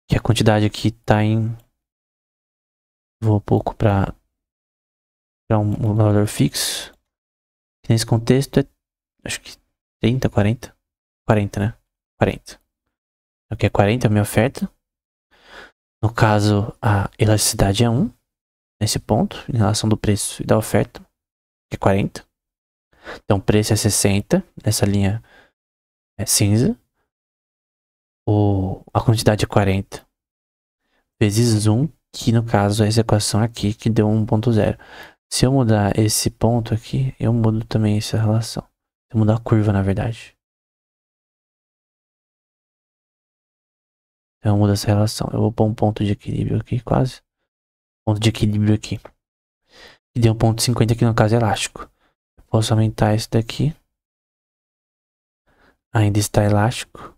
Que a quantidade aqui está em... Vou um pouco para um valor fixo. Nesse contexto é, acho que 30, 40. 40, né? 40. Aqui é 40 a minha oferta. No caso, a elasticidade é 1. Nesse ponto, em relação do preço e da oferta, que é 40. Então, o preço é 60. Nessa linha é cinza. A quantidade é 40. Vezes 1, que no caso é essa equação aqui, que deu 1,0. Se eu mudar esse ponto aqui, eu mudo também essa relação. Eu mudo a curva, na verdade. Então eu mudo essa relação. Eu vou pôr um ponto de equilíbrio aqui, quase. Ponto de equilíbrio aqui. E deu 1,50 que no caso é elástico. Eu posso aumentar esse daqui. Ainda está elástico.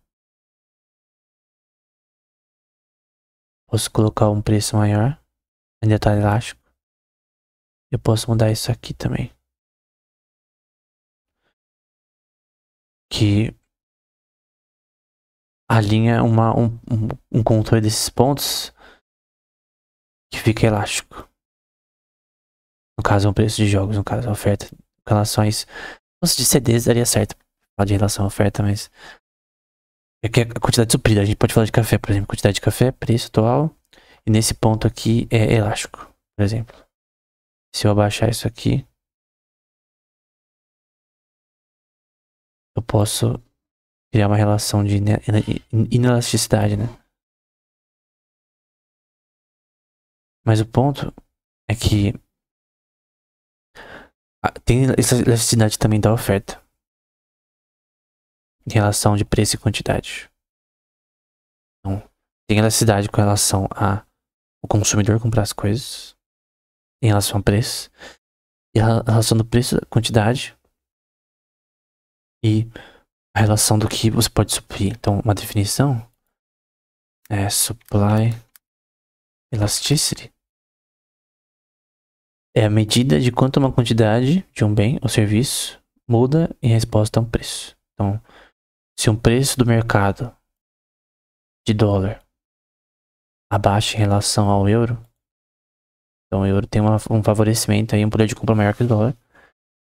Posso colocar um preço maior. Ainda está elástico. Eu posso mudar isso aqui também. Que alinha um controle desses pontos que fica elástico. No caso, é um preço de jogos, no caso, a oferta. Com relação a isso. Se de CDs daria certo falar de relação à oferta, mas. É que a quantidade suprida. A gente pode falar de café, por exemplo. Quantidade de café, preço atual. E nesse ponto aqui é elástico, por exemplo. Se eu abaixar isso aqui, eu posso criar uma relação de inelasticidade, né? Mas o ponto é que tem essa elasticidade também da oferta em relação de preço e quantidade. Então, tem elasticidade com relação a o consumidor comprar as coisas em relação ao preço, e a relação do preço, da quantidade e a relação do que você pode suprir. Então, uma definição é supply elasticity. É a medida de quanto uma quantidade de um bem ou serviço muda em resposta a um preço. Então, se um preço do mercado de dólar abaixa em relação ao euro, então o euro tem um favorecimento aí, um poder de compra maior que o dólar,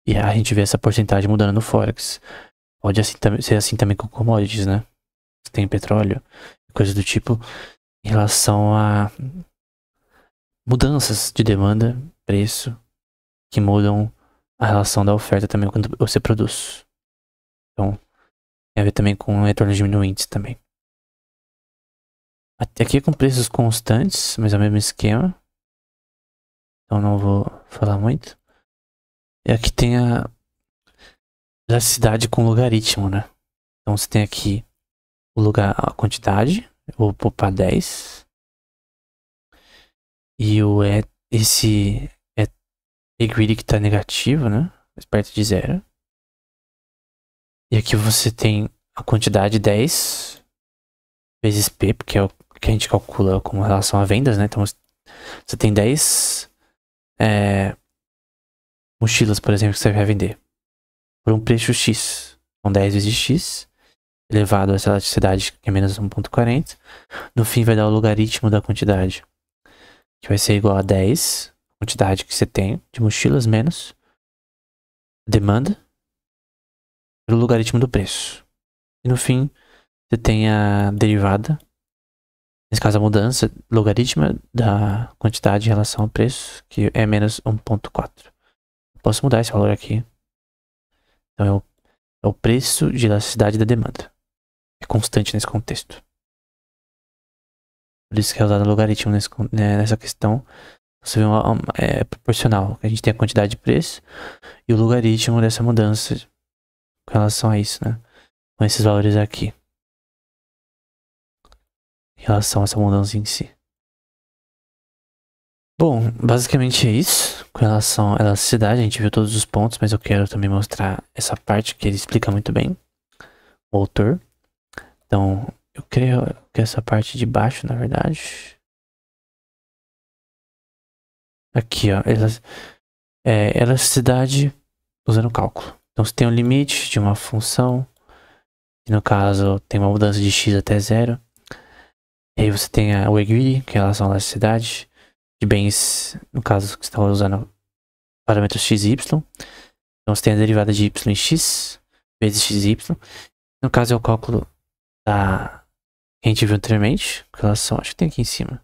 e a gente vê essa porcentagem mudando no Forex. Pode ser assim também com commodities, né? Você tem petróleo, coisas do tipo, em relação a mudanças de demanda, preço, que mudam a relação da oferta também quando você produz. Então, tem a ver também com retornos diminuintes também. Até aqui é com preços constantes, mas é o mesmo esquema. Então não vou falar muito. E aqui tem a elasticidade com logaritmo, né? Então você tem aqui o lugar, a quantidade. Eu vou poupar 10. E esse greedy que tá negativo, né? Perto de 0. E aqui você tem a quantidade 10 vezes P, porque é o que a gente calcula com relação a vendas, né? Então você tem 10 mochilas, por exemplo, que você vai vender por um preço X. Então 10 vezes X elevado a essa elasticidade que é menos 1.40. No fim vai dar o logaritmo da quantidade, que vai ser igual a 10, a quantidade que você tem de mochilas menos a demanda, pelo logaritmo do preço. E no fim você tem a derivada, nesse caso a mudança logarítmica da quantidade em relação ao preço, que é menos 1.4. Posso mudar esse valor aqui. Então é o preço de elasticidade da demanda. É constante nesse contexto. Por isso que é usado o logaritmo nessa questão. Você vê é proporcional. A gente tem a quantidade de preço e o logaritmo dessa mudança com relação a isso, né? Com esses valores aqui. Em relação a essa mudança em si. Bom, basicamente é isso. Com relação à elasticidade, a gente viu todos os pontos, mas eu quero também mostrar essa parte que ele explica muito bem, o autor. Então, eu creio que essa parte de baixo, na verdade. Aqui, ó. Elasticidade usando cálculo. Então, você tem um limite de uma função, que no caso tem uma mudança de x até 0. E aí você tem o greedy, que é em relação à elasticidade de bens, no caso que você está usando parâmetros x e y. Então você tem a derivada de y em x vezes x e y. No caso é o cálculo que a gente viu anteriormente, com relação, acho que tem aqui em cima,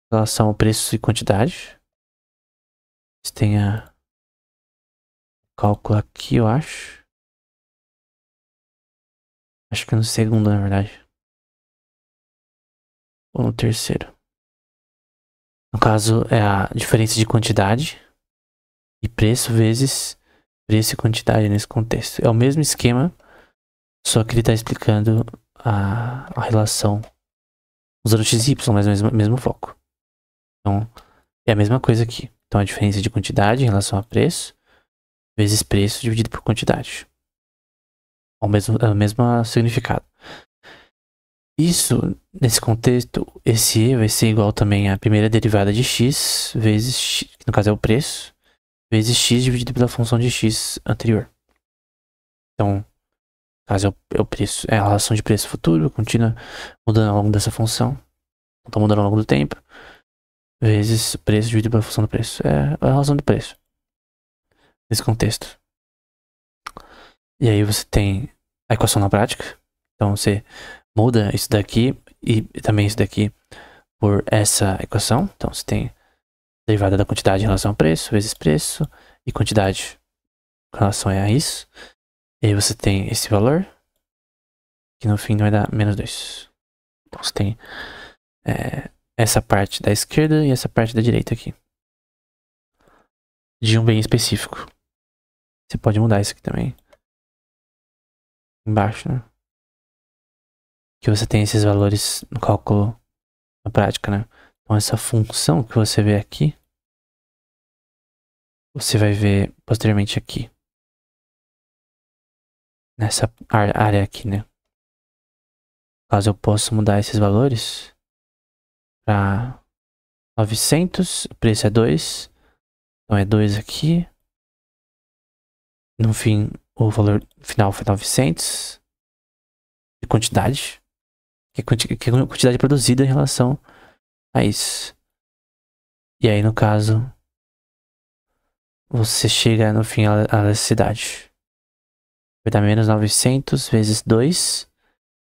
com relação ao preço e quantidade. Você tem a cálculo aqui, eu acho. Acho que é no segundo, na verdade. Ou no terceiro. No caso, é a diferença de quantidade e preço vezes preço e quantidade nesse contexto. É o mesmo esquema, só que ele está explicando a relação usando x e y, mas o mesmo foco. Então, é a mesma coisa aqui. Então, a diferença de quantidade em relação a preço vezes preço dividido por quantidade. É o mesmo significado. Isso, nesse contexto, esse E vai ser igual também à primeira derivada de x vezes x, que no caso é o preço, vezes x dividido pela função de x anterior. Então, no caso é o preço, é a relação de preço futuro, contínua, mudando ao longo dessa função. Então, mudando ao longo do tempo, vezes preço dividido pela função do preço. É a relação do preço. Nesse contexto. E aí você tem a equação na prática. Então, você muda isso daqui e também isso daqui por essa equação. Então você tem derivada da quantidade em relação ao preço, vezes preço, e quantidade em relação a isso. E aí você tem esse valor, que no fim vai dar menos 2. Então você tem essa parte da esquerda e essa parte da direita aqui. De um bem específico. Você pode mudar isso aqui também. Embaixo, né? Que você tem esses valores no cálculo na prática, né? Então essa função que você vê aqui, você vai ver posteriormente aqui. Nessa área aqui, né? Caso eu possa mudar esses valores para 900, o preço é 2. Então é 2 aqui. No fim, o valor final foi 900. De quantidade. Que é quantidade produzida em relação a isso. E aí, no caso, você chega no fim à elasticidade. Vai dar menos 900 vezes 2,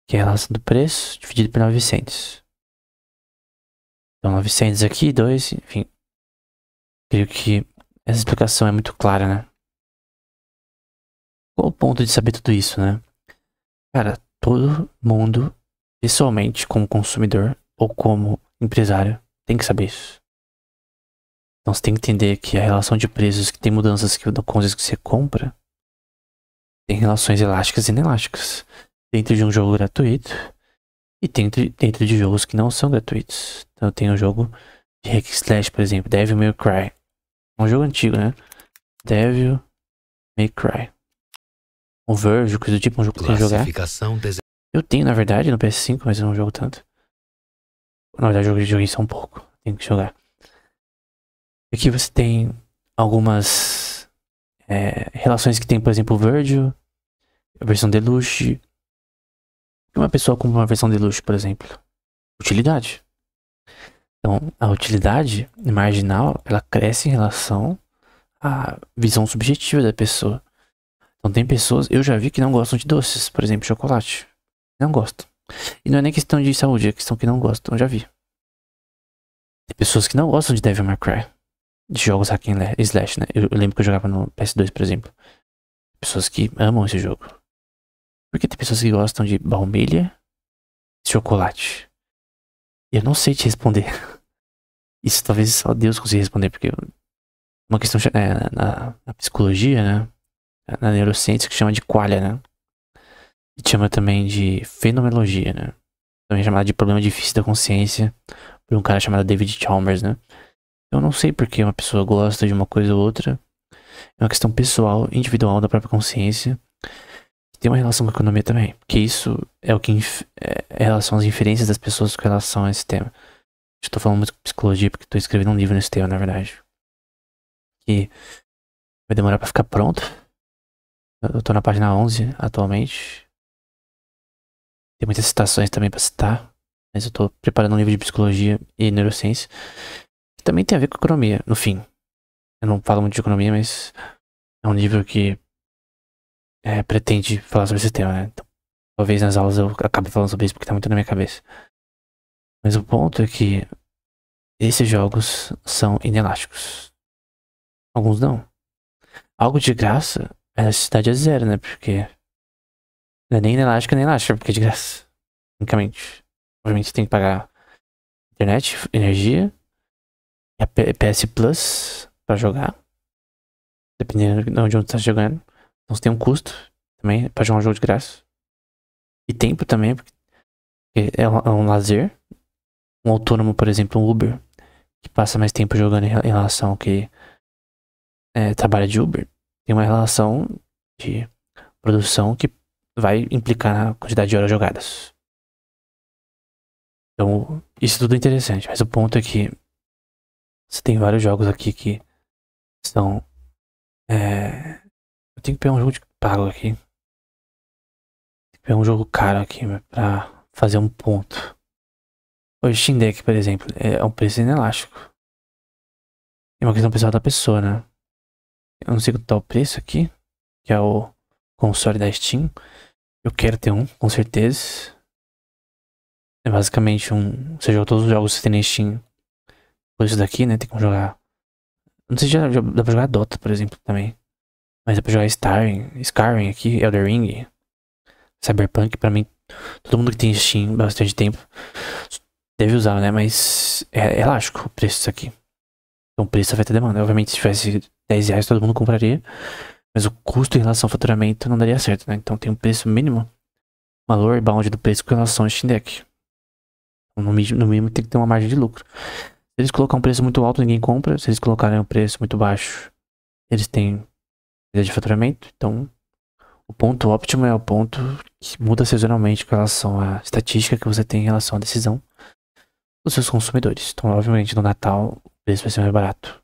que é a relação do preço, dividido por 900. Então, 900 aqui, 2, enfim. Creio que essa explicação é muito clara, né? Qual o ponto de saber tudo isso, né? Cara, todo mundo, pessoalmente, como consumidor ou como empresário, tem que saber isso. Então você tem que entender que a relação de preços, que tem mudanças com coisas que você compra, tem relações elásticas e inelásticas. Dentro de um jogo gratuito e dentro de jogos que não são gratuitos. Então tem o jogo de Hack Slash, por exemplo, Devil May Cry. É um jogo antigo, né? Devil May Cry. O Verge, coisa do tipo, um jogo que tem que jogar. Eu tenho, na verdade, no PS5, mas eu não jogo tanto. Na verdade, eu joguei só um pouco. Tenho que jogar. Aqui você tem algumas relações que tem, por exemplo, o Virgil, a versão Deluxe. Uma pessoa compra uma versão Deluxe, por exemplo. Utilidade. Então, a utilidade marginal, ela cresce em relação à visão subjetiva da pessoa. Então, tem pessoas, eu já vi que não gostam de doces, por exemplo, chocolate. Não gostam. E não é nem questão de saúde, é questão que não gostam, eu já vi. Tem pessoas que não gostam de Devil May Cry. De jogos hack and slash, né? Eu lembro que eu jogava no PS2, por exemplo. Pessoas que amam esse jogo. Porque tem pessoas que gostam de baunilha e chocolate. E eu não sei te responder. Isso talvez só Deus consiga responder, porque uma questão na psicologia, né? Na neurociência, que chama de qualia, né? E chama também de fenomenologia, né? Também é chamada de problema difícil da consciência por um cara chamado David Chalmers, né? Eu não sei porque uma pessoa gosta de uma coisa ou outra. É uma questão pessoal, individual da própria consciência. Tem uma relação com a economia também. Porque isso é o que é relação às inferências das pessoas com relação a esse tema. Eu tô falando muito de psicologia porque tô escrevendo um livro nesse tema, na verdade. Que vai demorar pra ficar pronto. Eu tô na página 11 atualmente. Tem muitas citações também pra citar. Mas eu tô preparando um livro de psicologia e neurociência. Que também tem a ver com economia, no fim. Eu não falo muito de economia, mas é um livro que pretende falar sobre esse tema, né? Então, talvez nas aulas eu acabe falando sobre isso porque tá muito na minha cabeça. Mas o ponto é que esses jogos são inelásticos. Alguns não. Algo de graça, a elasticidade é zero, né? Porque não é nem inelástica nem elástica, porque é de graça. Unicamente. Obviamente você tem que pagar internet, energia, e a PS Plus pra jogar. Dependendo de onde você tá jogando. Então você tem um custo também pra jogar um jogo de graça. E tempo também, porque é um lazer. Um autônomo, por exemplo, um Uber, que passa mais tempo jogando em relação ao que trabalha de Uber, tem uma relação de produção que vai implicar na quantidade de horas jogadas. Então, isso tudo é interessante, mas o ponto é que você tem vários jogos aqui que são... eu tenho que pegar um jogo de pago aqui. Tem que pegar um jogo caro aqui pra fazer um ponto. O Steam Deck, por exemplo, é um preço inelástico. É uma questão pessoal da pessoa, né? Eu não sei quanto tá o preço aqui, que é o console da Steam. Eu quero ter um, com certeza. É basicamente você joga todos os jogos que você tem na Steam. Por isso daqui, né? Tem como jogar. Não sei se já dá pra jogar Dota, por exemplo, também. Mas é pra jogar Skyrim aqui, Elden Ring, Cyberpunk, pra mim, todo mundo que tem Steam bastante tempo deve usar, né? Mas é elástico o preço disso aqui. Então o preço afeta a demanda. Obviamente, se tivesse R$10 todo mundo compraria. Mas o custo em relação ao faturamento não daria certo, né? Então tem um preço mínimo, valor bound do preço com relação ao Steam Deck. No mínimo tem que ter uma margem de lucro. Se eles colocarem um preço muito alto, ninguém compra. Se eles colocarem um preço muito baixo, eles têm perda de faturamento. Então, o ponto óptimo é o ponto que muda sazonalmente com relação à estatística que você tem em relação à decisão dos seus consumidores. Então, obviamente, no Natal, o preço vai ser mais barato.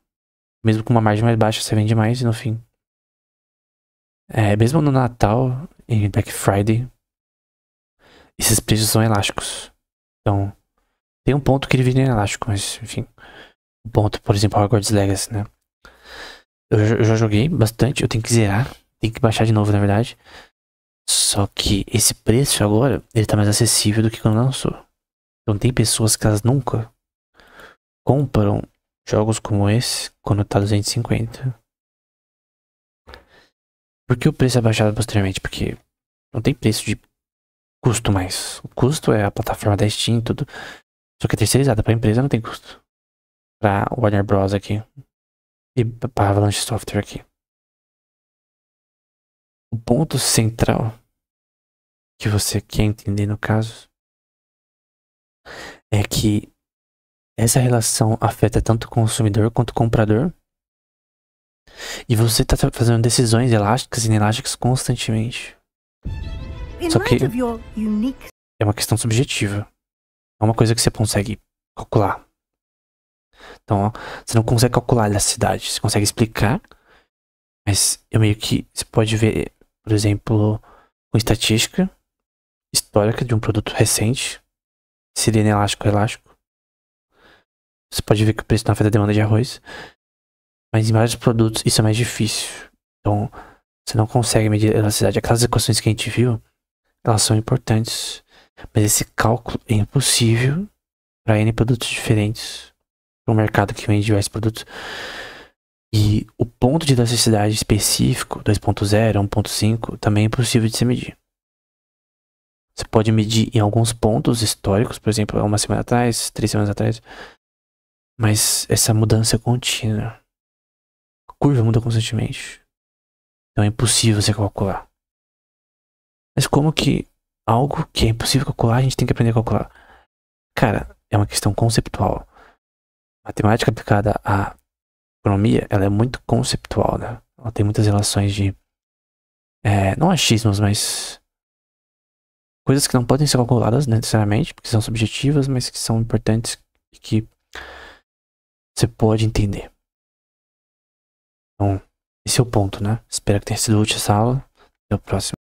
Mesmo com uma margem mais baixa, você vende mais e no fim. Mesmo no Natal e Black Friday, esses preços são elásticos. Então, tem um ponto que ele vira elástico, mas enfim. O ponto, por exemplo, Hogwarts Legacy, né? Eu já joguei bastante, eu tenho que zerar. Tem que baixar de novo, na verdade. Só que esse preço agora, ele tá mais acessível do que quando lançou. Então tem pessoas que elas nunca compram jogos como esse quando tá 250. Por que o preço é baixado posteriormente? Porque não tem preço de custo mais. O custo é a plataforma da Steam e tudo. Só que é terceirizada pra empresa, não tem custo. Pra Warner Bros. Aqui. E pra Avalanche Software aqui. O ponto central que você quer entender no caso é que essa relação afeta tanto o consumidor quanto o comprador. E você tá fazendo decisões elásticas e inelásticas constantemente. Só que é uma questão subjetiva. É uma coisa que você consegue calcular. Então, ó, você não consegue calcular a elasticidade. Você consegue explicar. Mas eu meio que... Você pode ver, por exemplo, com estatística histórica de um produto recente. Seria inelástico ou elástico. Você pode ver que o preço não afeta a demanda de arroz. Mas em vários produtos isso é mais difícil. Então, você não consegue medir a elasticidade. Aquelas equações que a gente viu, elas são importantes. Mas esse cálculo é impossível para N produtos diferentes. Para um mercado que vende diversos produtos. E o ponto de elasticidade específico, 2.0, 1.5, também é impossível de se medir. Você pode medir em alguns pontos históricos, por exemplo, há uma semana atrás, 3 semanas atrás. Mas essa mudança é contínua. A curva muda constantemente. Então é impossível você calcular. Mas como que algo que é impossível calcular, a gente tem que aprender a calcular? Cara, é uma questão conceptual. Matemática aplicada à economia, ela é muito conceptual, né? Ela tem muitas relações de... não achismos, mas... coisas que não podem ser calculadas necessariamente, porque são subjetivas, mas que são importantes e que você pode entender. Então, esse é o ponto, né? Espero que tenha sido útil essa aula. Até o próximo.